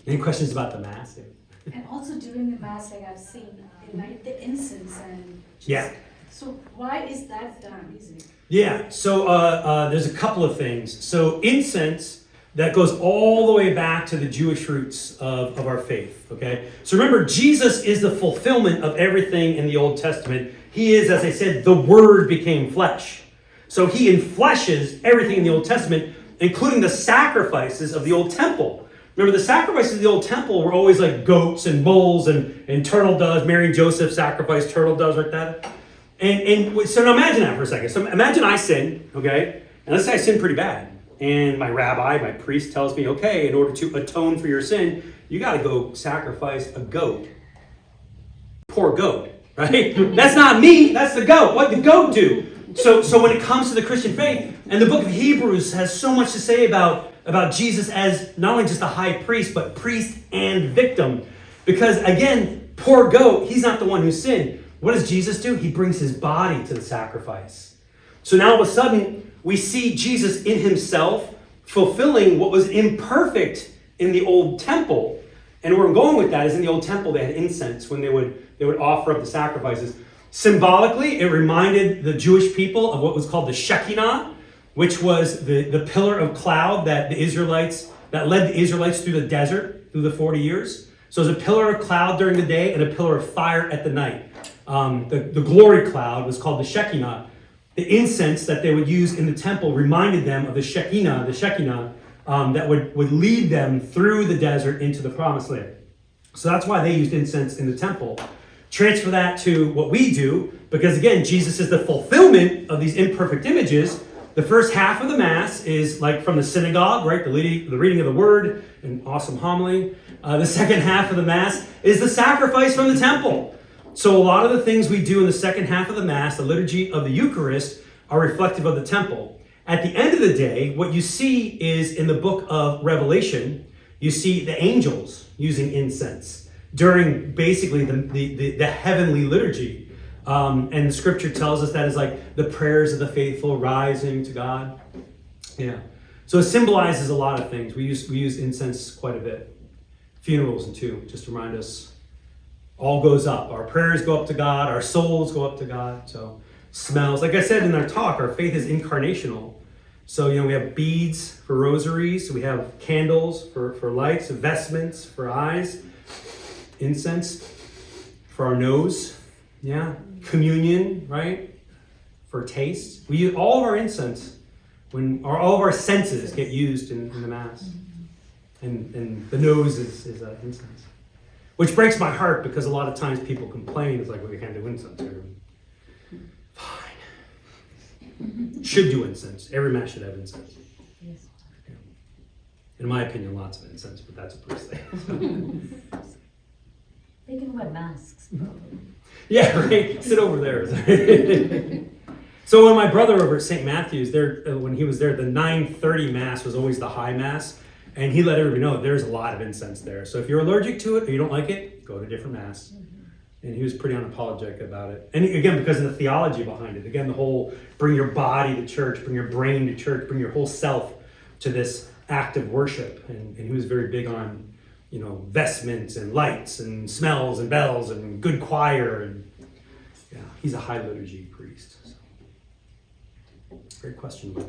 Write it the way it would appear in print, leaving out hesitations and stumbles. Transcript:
Any questions about the Mass? And also during the Mass, like I've seen, they light the incense and just, Yeah. So why is that done? Is it? Yeah, so there's a couple of things. So incense, that goes all the way back to the Jewish roots of our faith, okay? So remember, Jesus is the fulfillment of everything in the Old Testament. He is, as I said, the Word became flesh. So he enfleshes everything in the Old Testament, including the sacrifices of the Old Temple. Remember, the sacrifices of the Old Temple were always like goats and bulls and turtle doves. Mary and Joseph sacrificed turtle doves like that. And so now imagine that for a second. So imagine I sin, okay? And let's say I sin pretty bad. And my rabbi, my priest tells me, okay, in order to atone for your sin, you got to go sacrifice a goat. Poor goat, right? That's not me, that's the goat. What did the goat do? So when it comes to the Christian faith, and the book of Hebrews has so much to say about Jesus as not only just a high priest, but priest and victim. Because again, poor goat, he's not the one who sinned. What does Jesus do? He brings his body to the sacrifice. So now all of a sudden, we see Jesus in himself fulfilling what was imperfect in the old temple. And where I'm going with that is in the old temple, they had incense when they would offer up the sacrifices. Symbolically, it reminded the Jewish people of what was called the Shekinah, which was the pillar of cloud that led the Israelites through the desert through the 40 years. So it was a pillar of cloud during the day and a pillar of fire at the night. The glory cloud was called the Shekinah. The incense that they would use in the temple reminded them of the Shekinah that would lead them through the desert into the promised land. So that's why they used incense in the temple. Transfer that to what we do, because again, Jesus is the fulfillment of these imperfect images. The first half of the Mass is like from the synagogue, right? The reading of the Word, an awesome homily. The second half of the Mass is the sacrifice from the temple. So a lot of the things we do in the second half of the Mass, the liturgy of the Eucharist, are reflective of the temple. At the end of the day, what you see is in the book of Revelation, you see the angels using incense during basically the heavenly liturgy. And the scripture tells us that is like the prayers of the faithful rising to God. Yeah. So it symbolizes a lot of things. We use incense quite a bit. Funerals too, just to remind us. All goes up. Our prayers go up to God. Our souls go up to God. So smells. Like I said in our talk, our faith is incarnational. So, we have beads for rosaries. We have candles for lights, vestments for eyes, incense for our nose. Yeah. Communion, right? For taste. We use all of our incense all of our senses get used in the Mass. And the nose is incense. Which breaks my heart because a lot of times people complain. It's like, well, you can't do incense here. Fine. Should do incense. Every Mass should have incense. Yes. Yeah. In my opinion, lots of incense, but that's a priest thing. They can wear masks, probably. Yeah, right. Sit over there. So when my brother over at St. Matthew's, when he was there, the 9:30 Mass was always the high Mass. And he let everybody know there's a lot of incense there. So if you're allergic to it or you don't like it, go to a different Mass. Mm-hmm. And he was pretty unapologetic about it. And again, because of the theology behind it. Again, the whole bring your body to church, bring your brain to church, bring your whole self to this act of worship. And he was very big on, vestments and lights and smells and bells and good choir. And yeah, he's a high liturgy priest. So. Great question, Mike.